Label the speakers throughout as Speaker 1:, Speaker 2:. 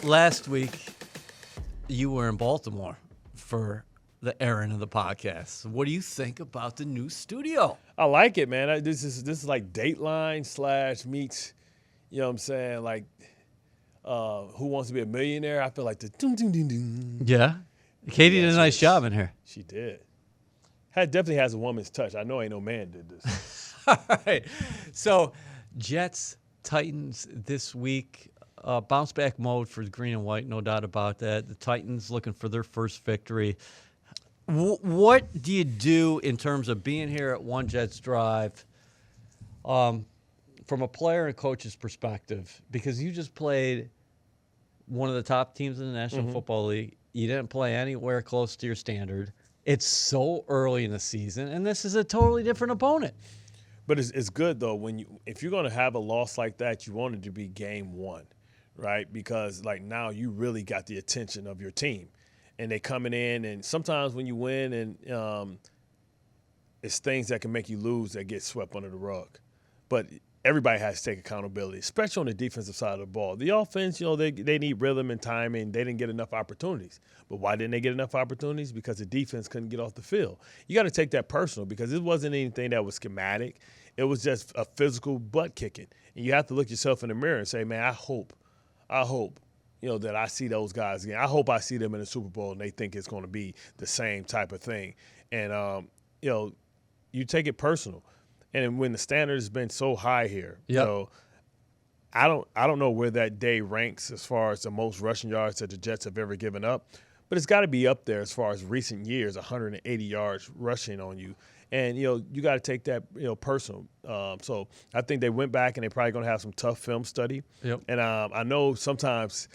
Speaker 1: last week you were in Baltimore for the airing of the podcast. What do you think about the new studio?
Speaker 2: I like it, man. This is like Dateline / meets, you know what I'm saying, like Who Wants to Be a Millionaire? I feel like the doom.
Speaker 1: Yeah. Katie did a nice job in here.
Speaker 2: She did. Definitely has a woman's touch. I know ain't no man did this.
Speaker 1: All right. So, Jets, Titans this week. Bounce back mode for the green and white, no doubt about that. The Titans looking for their first victory. What do you do in terms of being here at One Jets Drive from a player and coach's perspective? Because you just played one of the top teams in the National Football League. You didn't play anywhere close to your standard. It's so early in the season, and this is a totally different opponent.
Speaker 2: But it's good, though, if you're going to have a loss like that, you want it to be game one, right? Because, like, now you really got the attention of your team. And they coming in, and sometimes when you win, and it's things that can make you lose that get swept under the rug. But everybody has to take accountability, especially on the defensive side of the ball. The offense, they need rhythm and timing. They didn't get enough opportunities. But why didn't they get enough opportunities? Because the defense couldn't get off the field. You got to take that personal because it wasn't anything that was schematic. It was just a physical butt kicking. And you have to look yourself in the mirror and say, man, I hope, that I see those guys again. I hope I see them in the Super Bowl and they think it's going to be the same type of thing. And, you take it personal. And when the standard has been so high here, I don't know where that day ranks as far as the most rushing yards that the Jets have ever given up, but it's got to be up there as far as recent years, 180 yards rushing on you. And, you got to take that, personal. So I think they went back and they're probably going to have some tough film study.
Speaker 1: Yep.
Speaker 2: And I know sometimes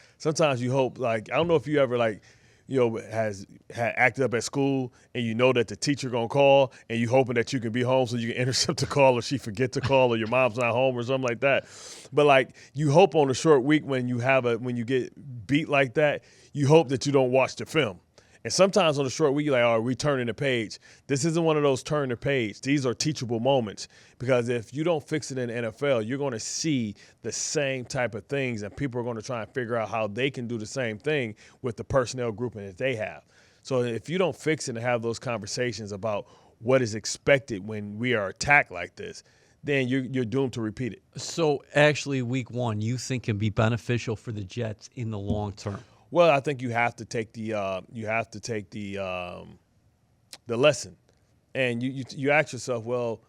Speaker 2: you hope, like, I don't know if you ever, like, has had acted up at school and you know that the teacher going to call and you hoping that you can be home so you can intercept the call or she forget to call or your mom's not home or something like that. But, like, you hope on a short week when you get beat like that, you hope that you don't watch the film. And sometimes on a short week, you're like, we turning the page. This isn't one of those turn the page. These are teachable moments because if you don't fix it in the NFL, you're going to see the same type of things and people are going to try and figure out how they can do the same thing with the personnel grouping that they have. So if you don't fix it and have those conversations about what is expected when we are attacked like this, then you're doomed to repeat it.
Speaker 1: So actually week one you think can be beneficial for the Jets in the long term?
Speaker 2: Well, I think you have to take the lesson, and you ask yourself, well,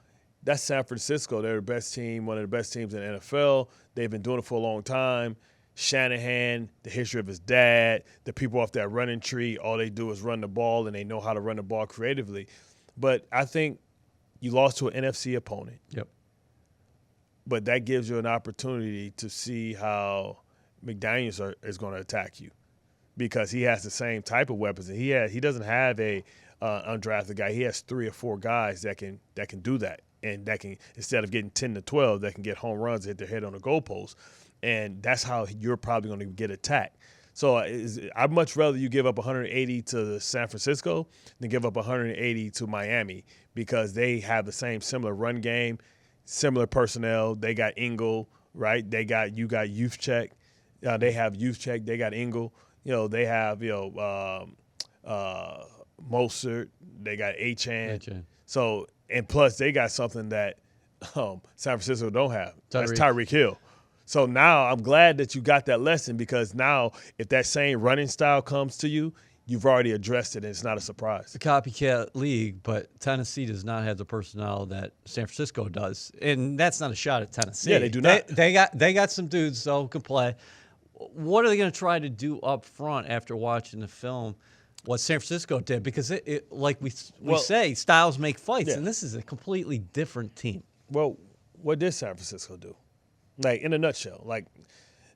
Speaker 2: that's San Francisco. They're the best team, one of the best teams in the NFL. They've been doing it for a long time. Shanahan, the history of his dad, the people off that running tree, all they do is run the ball, and they know how to run the ball creatively. But I think you lost to an NFC opponent.
Speaker 1: Yep. But
Speaker 2: that gives you an opportunity to see how McDaniels is going to attack you. Because he has the same type of weapons, and he doesn't have a undrafted guy. He has 3 or 4 guys that can do that, and that can, instead of getting 10 to 12, that can get home runs, hit their head on the goalpost, and that's how you're probably going to get attacked. So I'd much rather you give up 180 to San Francisco than give up 180 to Miami because they have the same similar run game, similar personnel. They got Engel, right? You got Juszczyk. They have Juszczyk. They got Engel. They have, Mostert. They got Achane. So, and plus they got something that San Francisco don't have. That's Tyreek Hill. So now I'm glad that you got that lesson because now if that same running style comes to you, you've already addressed it and it's not a surprise.
Speaker 1: It's a copycat league, but Tennessee does not have the personnel that San Francisco does. And that's not a shot at Tennessee.
Speaker 2: Yeah, they do not.
Speaker 1: They got some dudes who can play. What are they going to try to do up front after watching the film, what San Francisco did? Because, like we say, styles make fights, and this is a completely different team.
Speaker 2: Well, what did San Francisco do? Like, in a nutshell, like,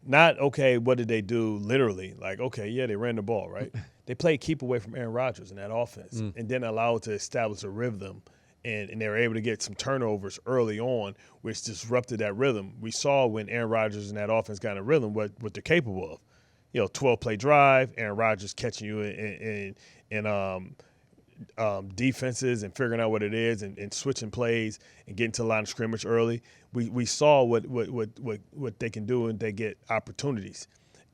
Speaker 2: not, okay, what did they do literally? Like, okay, yeah, they ran the ball, right? They played keep away from Aaron Rodgers in that offense and then allow it to establish a rhythm. And they were able to get some turnovers early on, which disrupted that rhythm. We saw when Aaron Rodgers and that offense got in a rhythm what they're capable of. 12-play drive, Aaron Rodgers catching you in defenses and figuring out what it is and switching plays and getting to the line of scrimmage early. We saw what they can do and they get opportunities.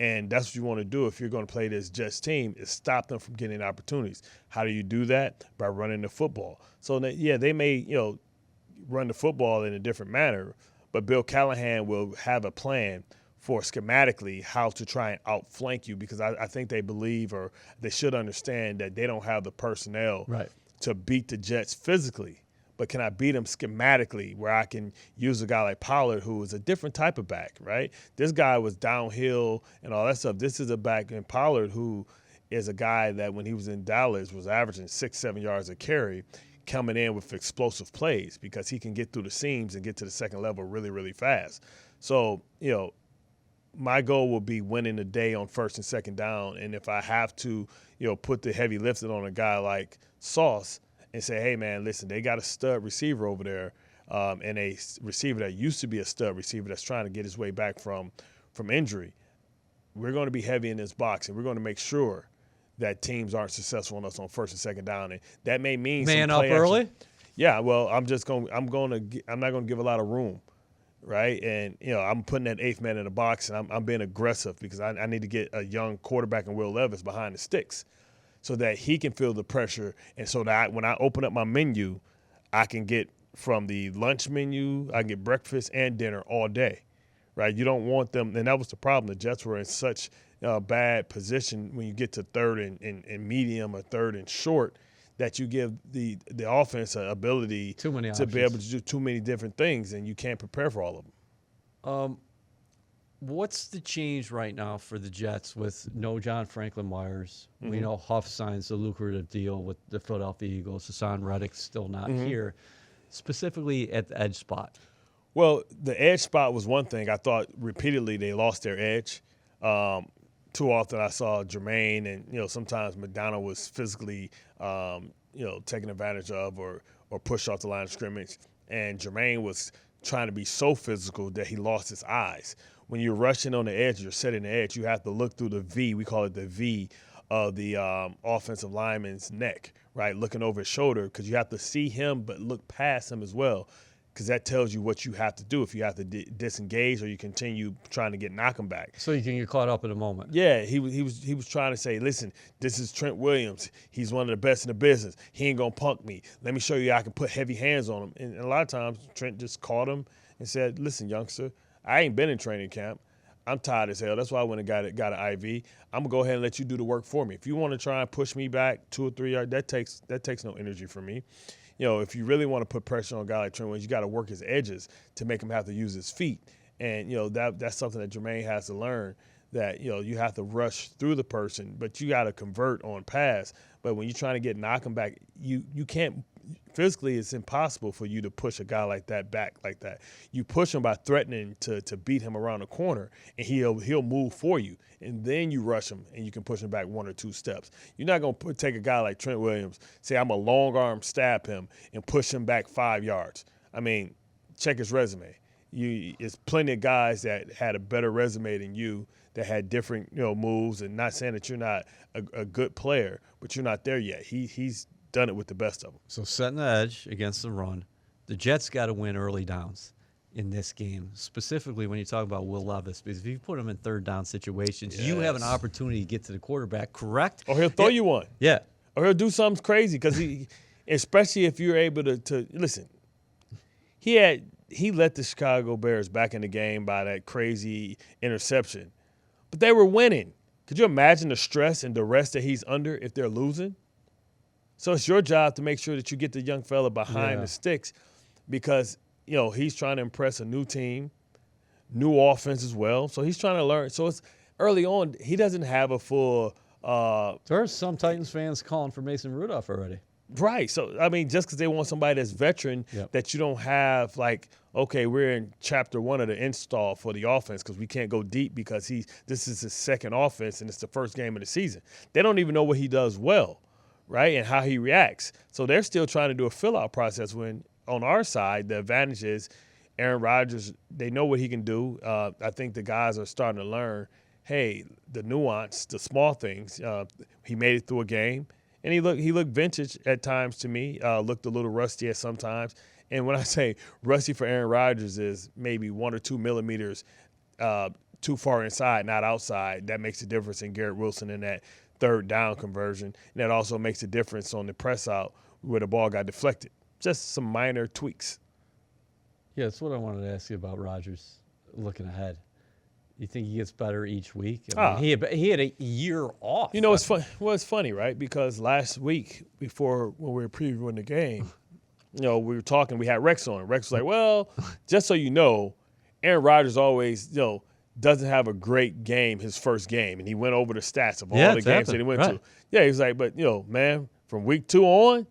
Speaker 2: And that's what you want to do if you're going to play this Jets team, is stop them from getting opportunities. How do you do that? By running the football. So, they may, run the football in a different manner, but Bill Callahan will have a plan for schematically how to try and outflank you, because I think they believe, or they should understand, that they don't have the personnel to beat the Jets physically. But can I beat them schematically, where I can use a guy like Pollard, who is a different type of back, right? This guy was downhill and all that stuff. This is a back in Pollard who is a guy that when he was in Dallas was averaging 6-7 yards a carry, coming in with explosive plays, because he can get through the seams and get to the second level really, really fast. So, my goal will be winning the day on first and second down. And if I have to, put the heavy lifting on a guy like Sauce and say, hey, man, listen, they got a stud receiver over there, and a receiver that used to be a stud receiver that's trying to get his way back from injury. We're going to be heavy in this box, and we're going to make sure that teams aren't successful on us on first and second down. And that may mean
Speaker 1: man
Speaker 2: some
Speaker 1: up early.
Speaker 2: Yeah, well, I'm not going to give a lot of room, right? And I'm putting that eighth man in the box, and I'm being aggressive, because I need to get a young quarterback in Will Levis behind the sticks, so that he can feel the pressure, and so that when I open up my menu, I can get from the lunch menu, I can get breakfast and dinner all day, right? You don't want them, and that was the problem. The Jets were in such bad position when you get to third and medium, or third and short, that you give the offense an ability
Speaker 1: to
Speaker 2: be able to do too many different things, and you can't prepare for all of them.
Speaker 1: What's the change right now for the Jets with no John Franklin Myers? We know Huff signs a lucrative deal with the Philadelphia Eagles. Hassan Reddick's still not here, specifically at the edge spot.
Speaker 2: Well, the edge spot was one thing. I thought repeatedly they lost their edge. Too often I saw Jermaine, and sometimes McDonald was physically taken advantage of, or pushed off the line of scrimmage, and Jermaine was trying to be so physical that he lost his eyes. When you're rushing on the edge, you're setting the edge, you have to look through the V. We call it the V of the offensive lineman's neck, right? Looking over his shoulder, because you have to see him but look past him as well, because that tells you what you have to do, if you have to disengage or you continue trying to knock him back.
Speaker 1: So you can get caught up in a moment.
Speaker 2: Yeah, he was trying to say, listen, this is Trent Williams. He's one of the best in the business. He ain't going to punk me. Let me show you I can put heavy hands on him. And a lot of times Trent just caught him and said, listen, youngster, I ain't been in training camp. I'm tired as hell. That's why I went and got an IV. I'm going to go ahead and let you do the work for me. If you want to try and push me back 2 or 3 yards, that takes no energy from me. If you really want to put pressure on a guy like Trent Williams, you got to work his edges to make him have to use his feet. And, that's something that Jermaine has to learn, that, you have to rush through the person, but you got to convert on pass. But when you're trying to knock him back, you can't – physically it's impossible for you to push a guy like that back like that. You push him by threatening to beat him around the corner, and he'll move for you. And then you rush him, and you can push him back 1 or 2 steps. You're not going to take a guy like Trent Williams, say I'm a long arm stab him, and push him back 5 yards. I mean, check his resume. It's plenty of guys that had a better resume than you, that had different moves, and not saying that you're not a good player, but you're not there yet. He's done it with the best of them.
Speaker 1: So setting the edge against the run, the Jets got to win early downs in this game, specifically when you talk about Will Levis, because if you put him in third down situations, you have an opportunity to get to the quarterback, correct?
Speaker 2: Or he'll throw you one.
Speaker 1: Yeah.
Speaker 2: Or he'll do something crazy, because especially if you're able to listen, he let the Chicago Bears back in the game by that crazy interception, but they were winning. Could you imagine the stress and the rest that he's under if they're losing? So it's your job to make sure that you get the young fella behind the sticks, because, he's trying to impress a new team, new offense as well. So he's trying to learn. So it's early on, he doesn't have a full
Speaker 1: There's some Titans fans calling for Mason Rudolph already.
Speaker 2: Right. So, I mean, just because they want somebody that's veteran, that you don't have like, okay, we're in chapter 1 of the install for the offense because we can't go deep because this is his second offense and it's the first game of the season. They don't even know what he does well, right, and how he reacts. So they're still trying to do a fill-out process when on our side the advantage is Aaron Rodgers, they know what he can do. I think the guys are starting to learn, hey, the nuance, the small things. He made it through a game. And he looked vintage at times to me, looked a little rusty at sometimes. And when I say rusty for Aaron Rodgers is maybe 1 or 2 millimeters too far inside, not outside. That makes a difference in Garrett Wilson in that third down conversion. And that also makes a difference on the press out where the ball got deflected. Just some minor tweaks.
Speaker 1: Yeah, that's what I wanted to ask you about Rodgers looking ahead. You think he gets better each week? I mean, he had a year off.
Speaker 2: You know, it's fun. Well, it's funny, right? Because last week, before when we were previewing the game, we were talking. We had Rex on. Rex was like, "Well, just so you know, Aaron Rodgers always, doesn't have a great game his first game," and he went over the stats of all the games that he went to. Yeah, he was like, "But man, from week 2 on."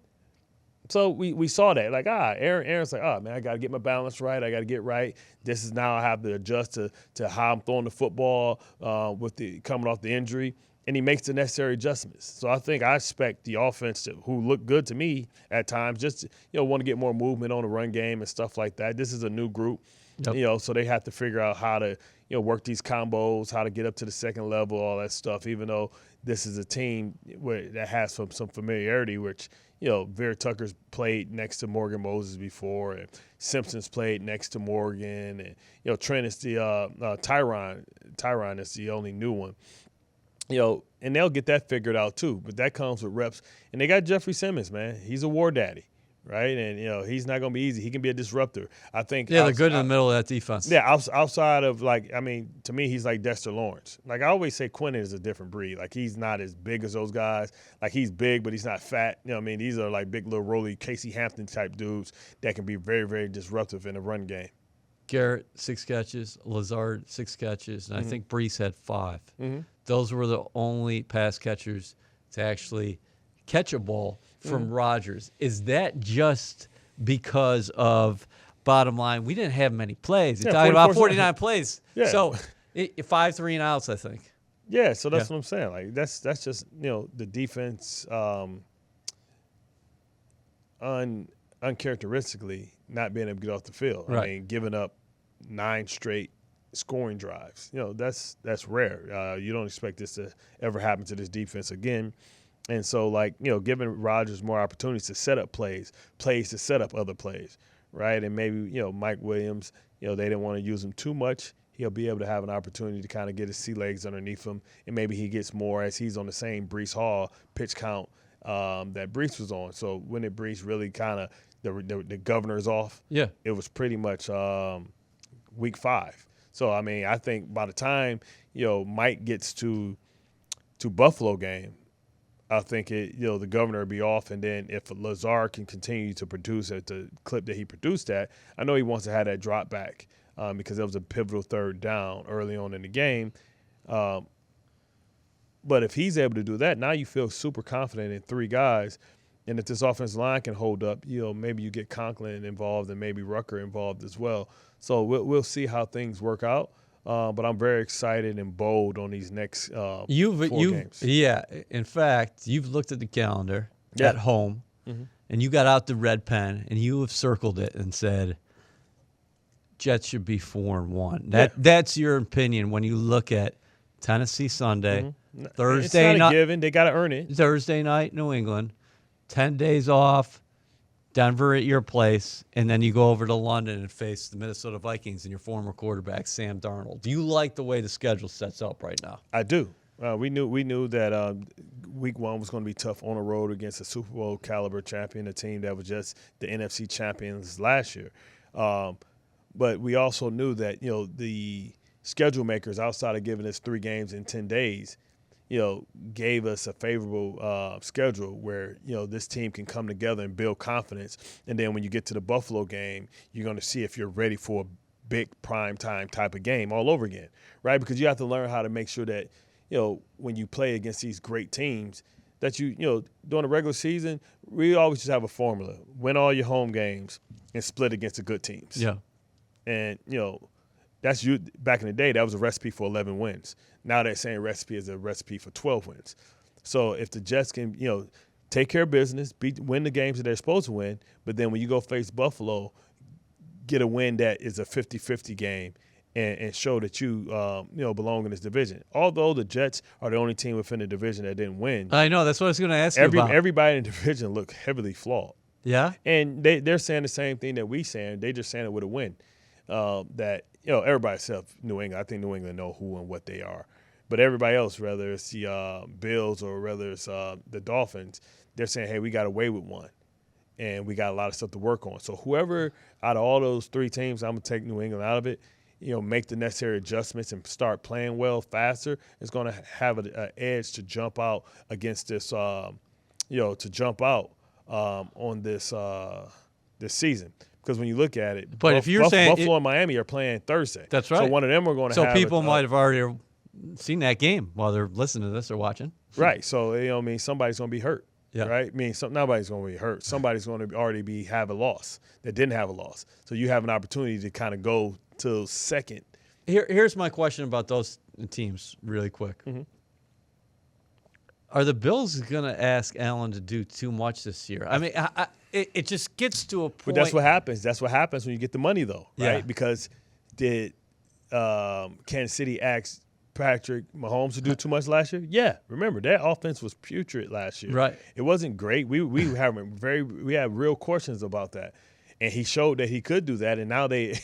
Speaker 2: So we saw that, like, Aaron's like, man, I got to get my balance right. I got to get right. This is now I have to adjust to how I'm throwing the football with the coming off the injury, and he makes the necessary adjustments. So I expect the offense who look good to me at times, just want to get more movement on the run game and stuff like that. This is a new group, so they have to figure out how to work these combos, how to get up to the second level, all that stuff. Even though this is a team that has some familiarity, which. Vera Tucker's played next to Morgan Moses before, and Simpson's played next to Morgan, and Trent is the Tyron. Tyron is the only new one. And they'll get that figured out too. But that comes with reps. And they got Jeffrey Simmons, man. He's a war daddy, right? And he's not going to be easy. He can be a disruptor. I think.
Speaker 1: Yeah, they're good in the middle of that defense.
Speaker 2: Yeah, outside of to me, he's like Dexter Lawrence. Like I always say, Quentin is a different breed. Like he's not as big as those guys. Like he's big, but he's not fat. These are like big little roly Casey Hampton type dudes that can be very, very disruptive in the run game.
Speaker 1: Garrett 6 catches, Lazard 6 catches, and I think Brees had 5.
Speaker 2: Mm-hmm.
Speaker 1: Those were the only pass catchers to actually catch a ball from Rodgers. Is that just because of bottom line? We didn't have many plays. You're talking about 49 plays.
Speaker 2: Yeah.
Speaker 1: So 5 3 and outs, I think.
Speaker 2: Yeah, so that's what I'm saying. Like that's just the defense uncharacteristically not being able to get off the field.
Speaker 1: Right.
Speaker 2: I mean, giving up 9 straight scoring drives. That's rare. You don't expect this to ever happen to this defense again. And so, giving Rodgers more opportunities to set up plays to set up other plays, right? And maybe, Mike Williams, they didn't want to use him too much. He'll be able to have an opportunity to kind of get his sea legs underneath him, and maybe he gets more as he's on the same Brees Hall pitch count that Brees was on. So when did Brees really kind of the governor's off?
Speaker 1: Yeah.
Speaker 2: It was pretty much week 5. So, I think by the time, Mike gets to Buffalo game, I think the governor will be off, and then if Lazard can continue to produce at the clip that he produced at, I know he wants to have that drop back because that was a pivotal third down early on in the game. But if he's able to do that, now you feel super confident in 3 guys, and if this offensive line can hold up, maybe you get Conklin involved and maybe Rucker involved as well. So we'll see how things work out. But I'm very excited and bold on these next 4 games.
Speaker 1: Yeah. In fact, you've looked at the calendar at home, and you got out the red pen, and you have circled it and said, Jets should be 4-1. That's your opinion when you look at Tennessee Sunday, Thursday
Speaker 2: it's not
Speaker 1: night.
Speaker 2: A given. They got to earn it.
Speaker 1: Thursday night, New England, 10 days off. Denver at your place, and then you go over to London and face the Minnesota Vikings and your former quarterback, Sam Darnold. Do you like the way the schedule sets up right now?
Speaker 2: I do. We knew that week 1 was going to be tough on the road against a Super Bowl caliber champion, a team that was just the NFC champions last year. But we also knew that, the schedule makers, outside of giving us 3 games in 10 days, gave us a favorable schedule where, this team can come together and build confidence. And then when you get to the Buffalo game, you're going to see if you're ready for a big prime time type of game all over again, right? Because you have to learn how to make sure that, when you play against these great teams, that during the regular season, we always just have a formula. Win all your home games and split against the good teams.
Speaker 1: Yeah.
Speaker 2: And, that's back in the day, that was a recipe for 11 wins. Now that same recipe is a recipe for 12 wins. So if the Jets can, take care of business, win the games that they're supposed to win, but then when you go face Buffalo, get a win that is a 50-50 game and show that you belong in this division. Although the Jets are the only team within the division that didn't win.
Speaker 1: I know. That's what I was going to ask you about.
Speaker 2: Everybody in the division looked heavily flawed.
Speaker 1: Yeah?
Speaker 2: And they're saying the same thing that we saying. They just saying it with a win. that everybody except New England. I think New England know who and what they are, but everybody else, whether it's the Bills or whether it's the Dolphins, they're saying, hey, we got away with one, and we got a lot of stuff to work on. So whoever out of all those three teams, I'm gonna take New England out of it. Make the necessary adjustments and start playing well faster. It's going to have an edge to jump out against this, to jump out on this this season. Because when you look at it,
Speaker 1: but if you're saying
Speaker 2: Buffalo and Miami are playing Thursday,
Speaker 1: that's right.
Speaker 2: So one of them are going to.
Speaker 1: So people might have already seen that game while they're listening to this or watching.
Speaker 2: Right. So somebody's going to be hurt.
Speaker 1: Yeah.
Speaker 2: Right. Nobody's going to be hurt. Somebody's going to already have a loss that didn't have a loss. So you have an opportunity to kind of go to second.
Speaker 1: Here's my question about those teams, really quick.
Speaker 2: Mm-hmm.
Speaker 1: Are the Bills going to ask Allen to do too much this year? I mean, it just gets to a point.
Speaker 2: But that's what happens. That's what happens when you get the money, though, right?
Speaker 1: Yeah.
Speaker 2: Because did Kansas City ask Patrick Mahomes to do too much last year? Yeah. Remember, that offense was putrid last year.
Speaker 1: Right.
Speaker 2: It wasn't great. We had real questions about that. And he showed that he could do that, and now they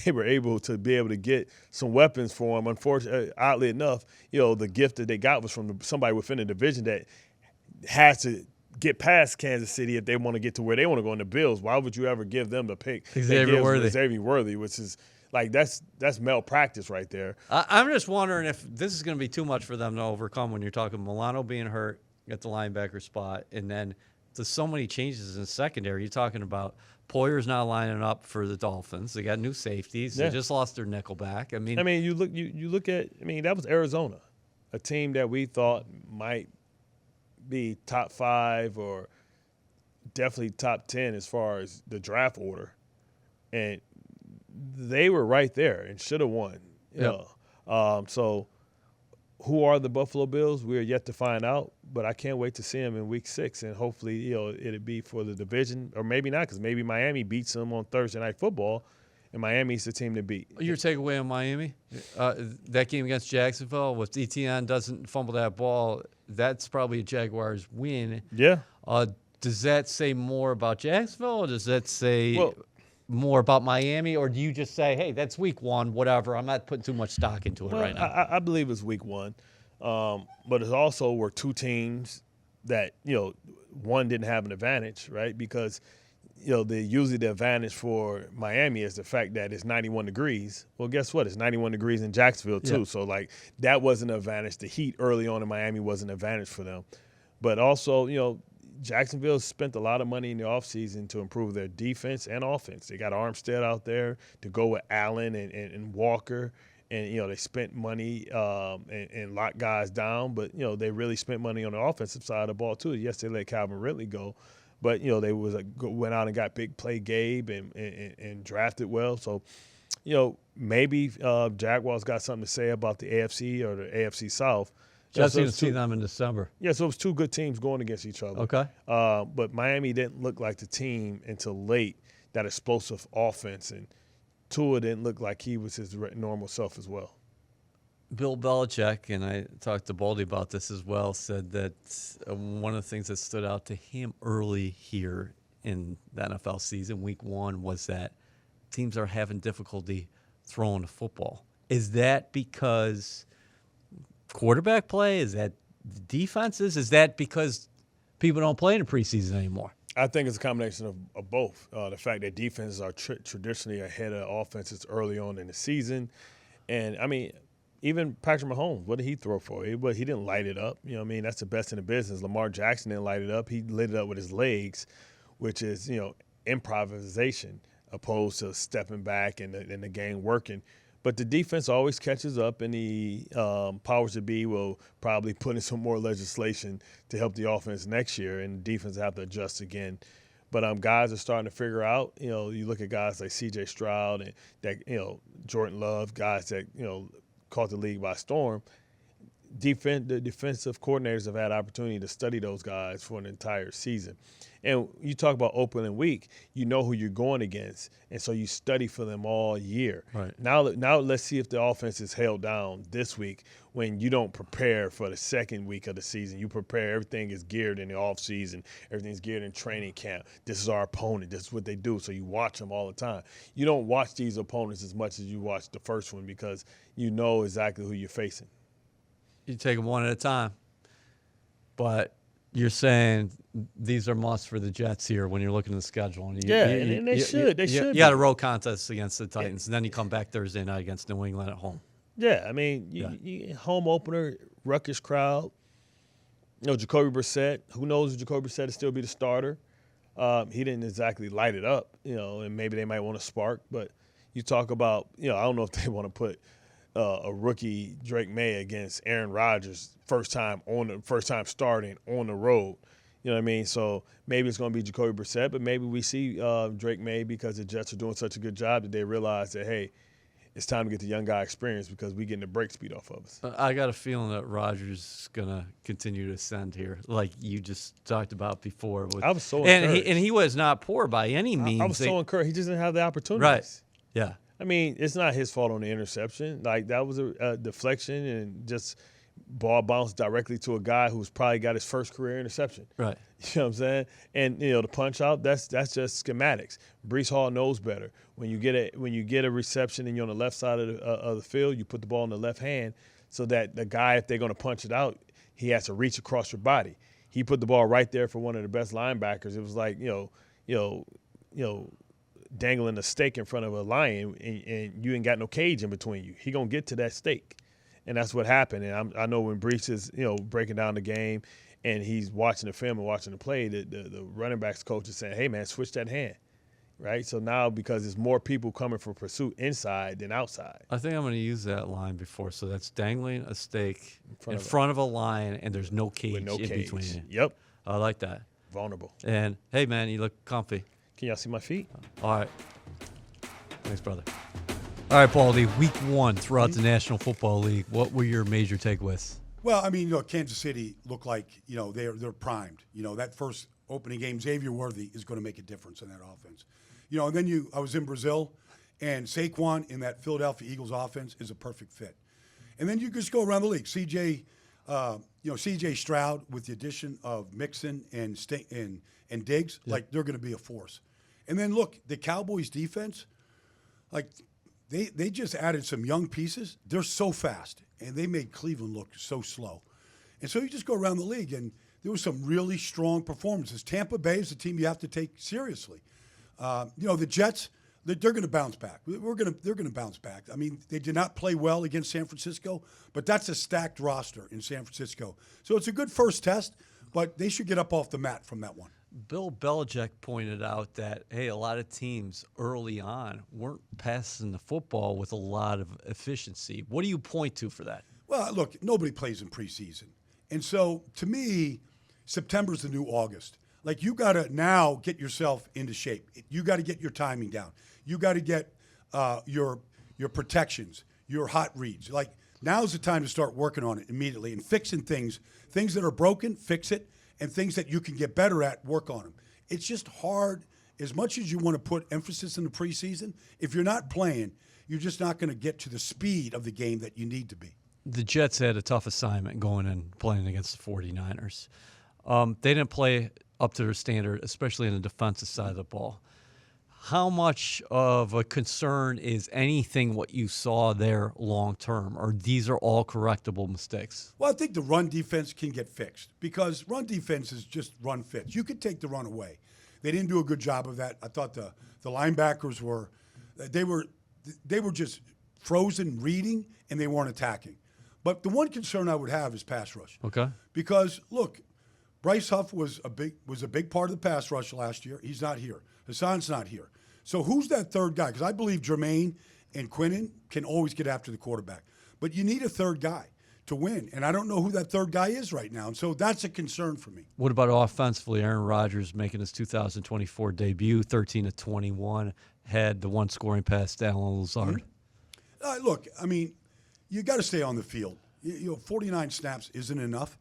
Speaker 2: were able to get some weapons for him. Unfortunately, oddly enough, the gift that they got was from somebody within the division that has to get past Kansas City if they want to get to where they want to go in the Bills. Why would you ever give them the pick?
Speaker 1: Xavier Worthy,
Speaker 2: which is like that's malpractice right there.
Speaker 1: I'm just wondering if this is going to be too much for them to overcome when you're talking Milano being hurt at the linebacker spot, and then there's so many changes in the secondary. You're talking about Poyer's not lining up for the Dolphins. They got new safeties.
Speaker 2: Yeah.
Speaker 1: They just lost their nickelback.
Speaker 2: You look at that was Arizona, a team that we thought might be top 5 or definitely top 10 as far as the draft order, and they were right there and should have won.
Speaker 1: Yep.
Speaker 2: So who are the Buffalo Bills? We're yet to find out, but I can't wait to see them in Week 6, and hopefully, it'll be for the division, or maybe not, because maybe Miami beats them on Thursday Night Football, and Miami's the team to beat.
Speaker 1: Your takeaway on Miami, that game against Jacksonville, with Etienne doesn't fumble that ball, that's probably a Jaguars win.
Speaker 2: Yeah.
Speaker 1: Does that say more about Jacksonville, or does that say more about Miami, or do you just say, hey, that's week 1, whatever, I'm not putting too much stock into it right now?
Speaker 2: I believe it's week 1, but it also were two teams that, one didn't have an advantage, right? Because, usually the advantage for Miami is the fact that it's 91 degrees. Well, guess what? It's 91 degrees in Jacksonville too. Yeah. So, that wasn't an advantage. The heat early on in Miami wasn't an advantage for them. But also, Jacksonville spent a lot of money in the offseason to improve their defense and offense. They got Armstead out there to go with Allen and Walker. And, they spent money and locked guys down. But, they really spent money on the offensive side of the ball, too. Yes, they let Calvin Ridley go. But, they went out and got big play Gabe and drafted well. So, maybe Jaguars got something to say about the AFC or the AFC South.
Speaker 1: Just to see them in December.
Speaker 2: Yeah, so it was two good teams going against each other.
Speaker 1: Okay.
Speaker 2: But Miami didn't look like the team until late, that explosive offense. And Tua didn't look like he was his normal self as well.
Speaker 1: Bill Belichick, and I talked to Baldy about this as well, said that one of the things that stood out to him early here in the NFL season, week 1, was that teams are having difficulty throwing the football. Is that because quarterback play? Is that defenses? Is that because people don't play in the preseason anymore?
Speaker 2: I think it's a combination of both. The fact that defenses are traditionally ahead of offenses early on in the season. And, even Patrick Mahomes, what did he throw for? He didn't light it up. That's the best in the business. Lamar Jackson didn't light it up. He lit it up with his legs, which is, improvisation opposed to stepping back and the game working. But the defense always catches up, and the powers that be will probably put in some more legislation to help the offense next year, and the defense will have to adjust again. But guys are starting to figure out, you look at guys like C.J. Stroud and that, Jordan Love, guys that, caught the league by storm. the defensive coordinators have had opportunity to study those guys for an entire season. And you talk about opening week, you know who you're going against, and so you study for them all year.
Speaker 1: Right.
Speaker 2: Now let's see if the offense is held down this week when you don't prepare for the second week of the season. You prepare, everything is geared in the off season, everything's geared in training camp. This is our opponent, this is what they do, so you watch them all the time. You don't watch these opponents as much as you watch the first one because you know exactly who you're facing.
Speaker 1: You take them one at a time. But you're saying these are musts for the Jets here when you're looking at the schedule. And
Speaker 2: they should.
Speaker 1: You got a road contest against the Titans, and then you come back Thursday night against New England at home.
Speaker 2: Yeah, I mean, you home opener, ruckus crowd. You know, Jacoby Brissett. Who knows if Jacoby Brissett will still be the starter? He didn't exactly light it up, you know, and maybe they might want to spark. But you talk about, you know, I don't know if they want to put a rookie Drake May against Aaron Rodgers first time starting on the road. You know what I mean? So maybe it's going to be Jacoby Brissett, but maybe we see Drake May because the Jets are doing such a good job that they realize that, hey, it's time to get the young guy experience because we're getting the break speed off of us.
Speaker 1: I got a feeling that Rodgers is going to continue to ascend here, like you just talked about before.
Speaker 2: I was so encouraged.
Speaker 1: And he was not poor by any means.
Speaker 2: I was so encouraged. He just didn't have the opportunities.
Speaker 1: Right. Yeah.
Speaker 2: I mean, it's not his fault on the interception. Like, that was a deflection and just ball bounced directly to a guy who's probably got his first career interception.
Speaker 1: Right.
Speaker 2: You know what I'm saying? And, you know, the punch out, that's just schematics. Breece Hall knows better. When you get a reception and you're on the left side of the field, you put the ball in the left hand so that the guy, if they're going to punch it out, he has to reach across your body. He put the ball right there for one of the best linebackers. It was like, you know, dangling a steak in front of a lion and you ain't got no cage in between you. He going to get to that steak. And that's what happened. And I know when Breece is, you know, breaking down the game and he's watching the film and watching the play, the running backs coach is saying, hey, man, switch that hand, right? So now because there's more people coming for pursuit inside than outside.
Speaker 1: I think I'm going to use that line before. So that's dangling a steak in front of a lion and there's no cage in between you.
Speaker 2: Yep.
Speaker 1: I like that.
Speaker 2: Vulnerable.
Speaker 1: And, hey, man, you look comfy.
Speaker 2: Can y'all see my feet?
Speaker 1: All right. Thanks, brother. All right, Baldy, week one throughout the National Football League, what were your major takeaways?
Speaker 3: Well, I mean, you know, Kansas City looked like, you know, they're primed. You know, that first opening game, Xavier Worthy is going to make a difference in that offense. You know, and then I was in Brazil, and Saquon in that Philadelphia Eagles offense is a perfect fit. And then you just go around the league. C.J. Stroud with the addition of Mixon and Diggs, like they're going to be a force. And then look, the Cowboys defense, like they just added some young pieces. They're so fast, and they made Cleveland look so slow. And so you just go around the league, and there was some really strong performances. Tampa Bay is a team you have to take seriously. You know, the Jets, they're going to bounce back. They're going to bounce back. I mean, they did not play well against San Francisco, but that's a stacked roster in San Francisco. So it's a good first test, but they should get up off the mat from that one.
Speaker 1: Bill Belichick pointed out that, hey, a lot of teams early on weren't passing the football with a lot of efficiency. What do you point to for that?
Speaker 3: Well, look, nobody plays in preseason. And so, to me, September's the new August. Like, you got to now get yourself into shape. You got to get your timing down. You got to get your protections, your hot reads. Like, now's the time to start working on it immediately and fixing things that are broken, fix it. And things that you can get better at, work on them. It's just hard. As much as you want to put emphasis in the preseason, if you're not playing, you're just not going to get to the speed of the game that you need to be.
Speaker 1: The Jets had a tough assignment going and playing against the 49ers. They didn't play up to their standard, especially on the defensive side of the ball. How much of a concern is anything what you saw there long term, or these are all correctable mistakes?
Speaker 3: Well, I think the run defense can get fixed because run defense is just run fits. You could take the run away. They didn't do a good job of that. I thought the linebackers were just frozen reading and they weren't attacking. But the one concern I would have is pass rush.
Speaker 1: Okay.
Speaker 3: Because look, Bryce Huff was a big part of the pass rush last year. He's not here. Hassan's not here. So who's that third guy? Because I believe Jermaine and Quinnen can always get after the quarterback. But you need a third guy to win. And I don't know who that third guy is right now. And so that's a concern for me.
Speaker 1: What about offensively? Aaron Rodgers making his 2024 debut, 13-21, had the one scoring pass to Allen Lazard.
Speaker 3: Look, I mean, you got to stay on the field. 49 snaps isn't enough.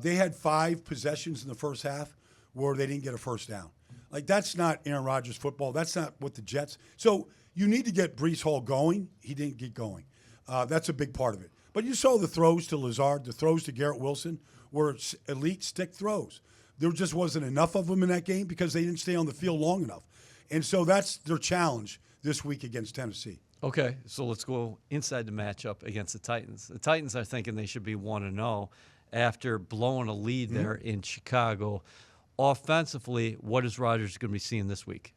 Speaker 3: They had 5 possessions in the first half where they didn't get a first down. Like, that's not Aaron Rodgers football. That's not what the Jets. So you need to get Breece Hall going. He didn't get going. That's a big part of it. But you saw the throws to Lazard, the throws to Garrett Wilson were elite stick throws. There just wasn't enough of them in that game because they didn't stay on the field long enough. And so that's their challenge this week against Tennessee.
Speaker 1: Okay, so let's go inside the matchup against the Titans. The Titans are thinking they should be 1-0 after blowing a lead there in Chicago. Offensively, what is Rodgers going to be seeing this week?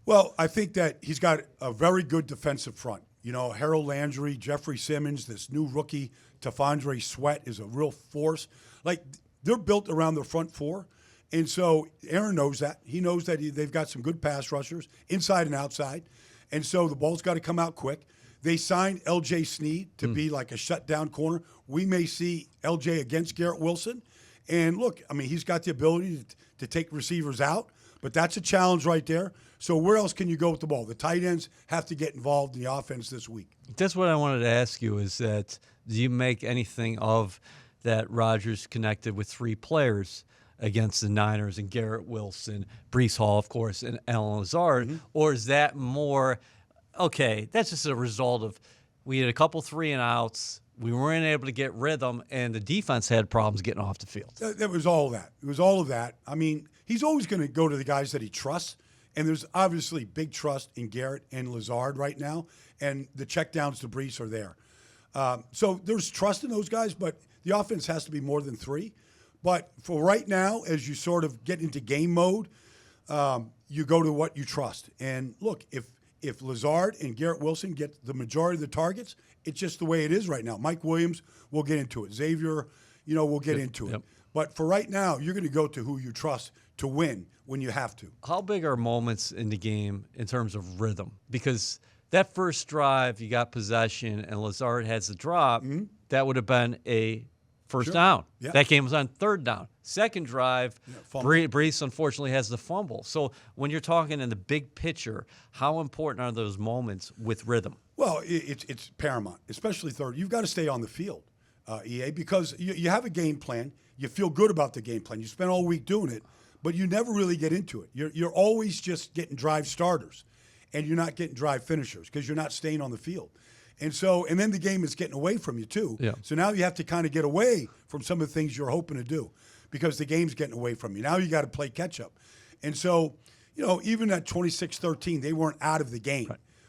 Speaker 3: Well, I think that he's got a very good defensive front. Harold Landry, Jeffrey Simmons, this new rookie, Tafondre Sweat is a real force. Like, they're built around their front four. And so Aaron knows that. He knows that they've got some good pass rushers, inside and outside. And so the ball's got to come out quick. They signed L.J. Snead to be like a shutdown corner. We may see L.J. against Garrett Wilson. And look, I mean, he's got the ability to take receivers out, but that's a challenge right there. So where else can you go with the ball? The tight ends have to get involved in the offense this week.
Speaker 1: That's what I wanted to ask you is that do you make anything of that Rodgers connected with 3 players against the Niners and Garrett Wilson, Breece Hall, of course, and Alan Lazard? Or is that more, okay, that's just a result of we had a couple 3-and-outs, we weren't able to get rhythm, and the defense had problems getting off the field?
Speaker 3: That was all of that. It was all of that. I mean, he's always going to go to the guys that he trusts, and there's obviously big trust in Garrett and Lazard right now, and the checkdowns to Breece are there. So there's trust in those guys, but the offense has to be more than 3. But for right now, as you sort of get into game mode, you go to what you trust. And look, if Lazard and Garrett Wilson get the majority of the targets, it's just the way it is right now. Mike Williams will get into it. Xavier, will get into it. But for right now, you're going to go to who you trust to win when you have to.
Speaker 1: How big are moments in the game in terms of rhythm? Because that first drive, you got possession, and Lazard has the drop, that would have been a first down.
Speaker 3: Yeah.
Speaker 1: That game was on 3rd down. Second drive, Breece unfortunately has the fumble. So when you're talking in the big picture, how important are those moments with rhythm?
Speaker 3: Well, it's paramount, especially third. You've got to stay on the field, EA, because you have a game plan. You feel good about the game plan. You spend all week doing it, but you never really get into it. You're always just getting drive starters, and you're not getting drive finishers because you're not staying on the field. And then the game is getting away from you too.
Speaker 1: Yeah.
Speaker 3: So now you have to kind of get away from some of the things you're hoping to do because the game's getting away from you. Now you got to play catch up. And so, even at 26-13, they weren't out of the game.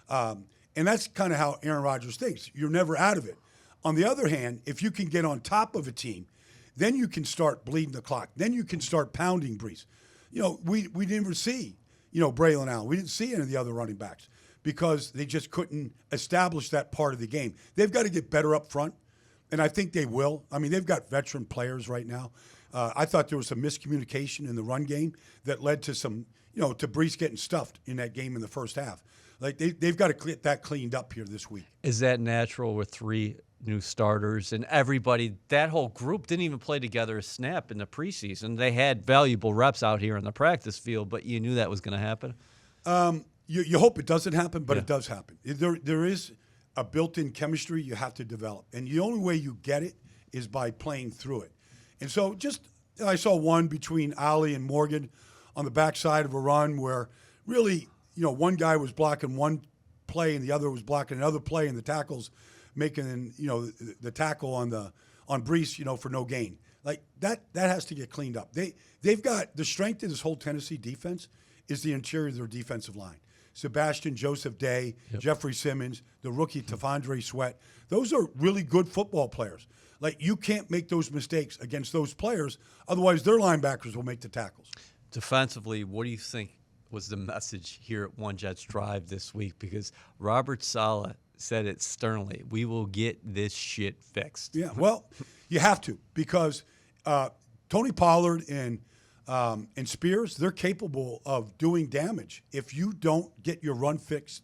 Speaker 3: Right. And that's kind of how Aaron Rodgers thinks. You're never out of it. On the other hand, if you can get on top of a team, then you can start bleeding the clock. Then you can start pounding Breece. We didn't see, Braylon Allen. We didn't see any of the other running backs because they just couldn't establish that part of the game. They've got to get better up front, and I think they will. I mean, they've got veteran players right now. I thought there was some miscommunication in the run game that led to some, to Breece getting stuffed in that game in the first half. Like, they've got to get that cleaned up here this week.
Speaker 1: Is that natural with 3 new starters and everybody? That whole group didn't even play together a snap in the preseason. They had valuable reps out here in the practice field, but you knew that was going to happen?
Speaker 3: You hope it doesn't happen, but it does happen. There is a built-in chemistry you have to develop, and the only way you get it is by playing through it. And so I saw one between Ali and Morgan on the backside of a run where really, one guy was blocking one play and the other was blocking another play, and the tackles making, the tackle on Breece, for no gain. Like that has to get cleaned up. They've got the strength of this whole Tennessee defense is the interior of their defensive line. Sebastian Joseph Day, Jeffrey Simmons, the rookie Tafondre Sweat. Those are really good football players. Like, you can't make those mistakes against those players, otherwise their linebackers will make the tackles.
Speaker 1: Defensively, what do you think was the message here at One Jets Drive this week? Because Robert Saleh said it sternly, we will get this shit fixed.
Speaker 3: Yeah, well, you have to, because Tony Pollard and Spears, they're capable of doing damage if you don't get your run fits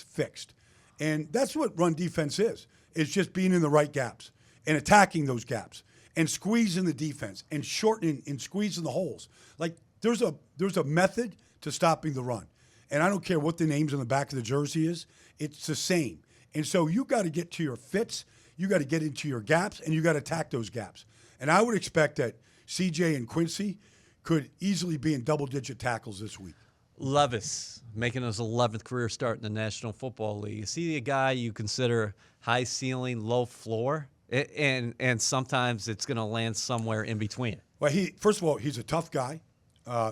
Speaker 3: fixed. And that's what run defense is. It's just being in the right gaps and attacking those gaps and squeezing the defense and shortening and squeezing the holes. Like, there's a method to stopping the run. And I don't care what the names on the back of the jersey is, it's the same. And so you got to get to your fits. you got to get into your gaps and you got to attack those gaps. And I would expect that CJ and Quincy could easily be in double-digit tackles this week.
Speaker 1: Levis making his 11th career start in the National Football League. Is he a guy you consider high ceiling, low floor? And sometimes it's going to land somewhere in between.
Speaker 3: Well, first of all, he's a tough guy.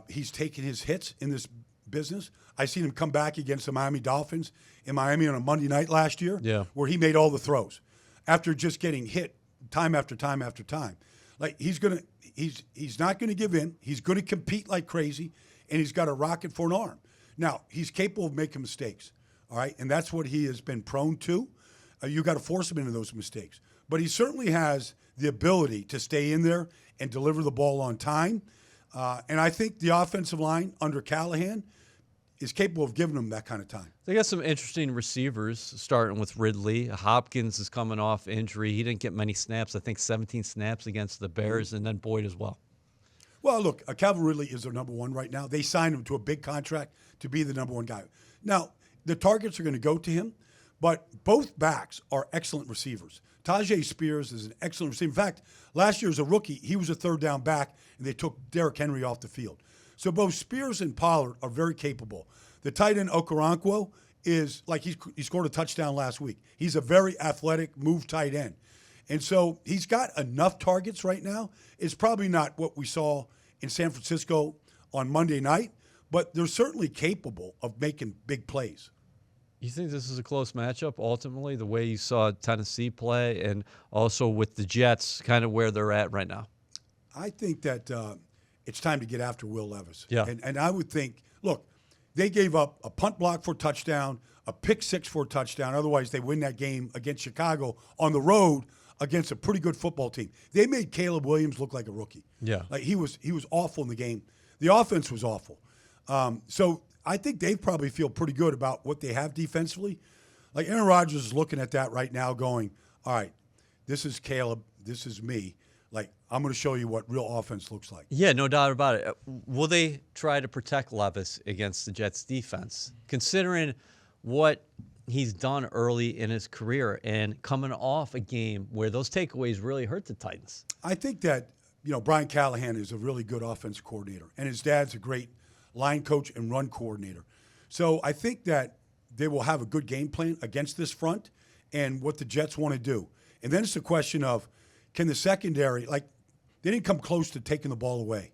Speaker 3: He's taken his hits in this business. I seen him come back against the Miami Dolphins in Miami on a Monday night last year, where he made all the throws after just getting hit time after time after time. Like he's not going to give in. He's going to compete like crazy, and he's got a rocket for an arm. Now he's capable of making mistakes, all right, and that's what he has been prone to. You got to force him into those mistakes, but he certainly has the ability to stay in there and deliver the ball on time. And I think the offensive line under Callahan is capable of giving him that kind of time.
Speaker 1: They got some interesting receivers, starting with Ridley. Hopkins is coming off injury. He didn't get many snaps. I think 17 snaps against the Bears, and then Boyd as well.
Speaker 3: Well, look, Calvin Ridley is their number one right now. They signed him to a big contract to be the number one guy. Now, the targets are going to go to him, but both backs are excellent receivers. Tajay Spears is an excellent receiver. In fact, last year as a rookie, he was a third down back, and they took Derrick Henry off the field. So both Spears and Pollard are very capable. The tight end Okoronkwo is like he scored a touchdown last week. He's a very athletic move tight end. And so he's got enough targets right now. It's probably not what we saw in San Francisco on Monday night, but they're certainly capable of making big plays.
Speaker 1: You think this is a close matchup, ultimately, the way you saw Tennessee play and also with the Jets kind of where they're at right now?
Speaker 3: I think that it's time to get after Will Levis.
Speaker 1: Yeah.
Speaker 3: And I would think, look, they gave up a punt block for a touchdown, a pick six for a touchdown. Otherwise, they win that game against Chicago on the road against a pretty good football team. They made Caleb Williams look like a rookie.
Speaker 1: Yeah.
Speaker 3: Like he was awful in the game. The offense was awful. So I think they probably feel pretty good about what they have defensively. Like Aaron Rodgers is looking at that right now going, all right, this is Caleb, this is me. Like, I'm going to show you what real offense looks like.
Speaker 1: Yeah, no doubt about it. Will they try to protect Levis against the Jets' defense, considering what he's done early in his career and coming off a game where those takeaways really hurt the Titans?
Speaker 3: I think that, Brian Callahan is a really good offensive coordinator, and his dad's a great line coach and run coordinator. So I think that they will have a good game plan against this front and what the Jets want to do. And then it's a question of, can the secondary, they didn't come close to taking the ball away.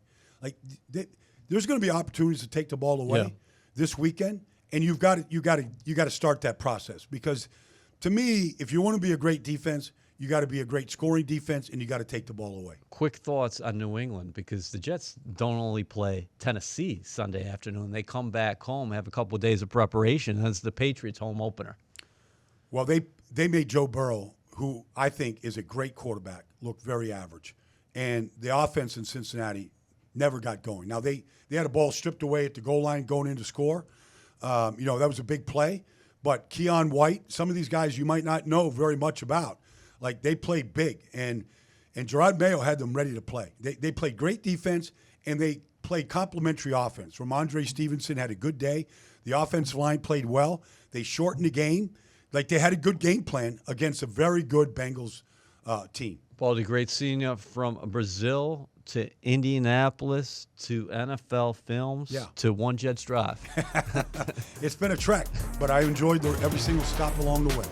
Speaker 3: There's going to be opportunities to take the ball away this weekend, and you got to start that process. Because to me, if you want to be a great defense, you got to be a great scoring defense, and you got to take the ball away.
Speaker 1: Quick thoughts on New England, because the Jets don't only play Tennessee Sunday afternoon. They come back home, have a couple of days of preparation. That's the Patriots home opener.
Speaker 3: Well, they made Joe Burrow, who I think is a great quarterback, look very average. And the offense in Cincinnati never got going. Now, they had a ball stripped away at the goal line going in to score. That was a big play. But Keon White, some of these guys you might not know very much about, they played big. And Gerard Mayo had them ready to play. They played great defense, and they played complementary offense. Ramondre Stevenson had a good day. The offensive line played well. They shortened the game. They had a good game plan against a very good Bengals team.
Speaker 1: Baldy, great seeing you from Brazil to Indianapolis to NFL Films to One Jets Drive.
Speaker 3: It's been a trek, but I enjoyed every single stop along the way.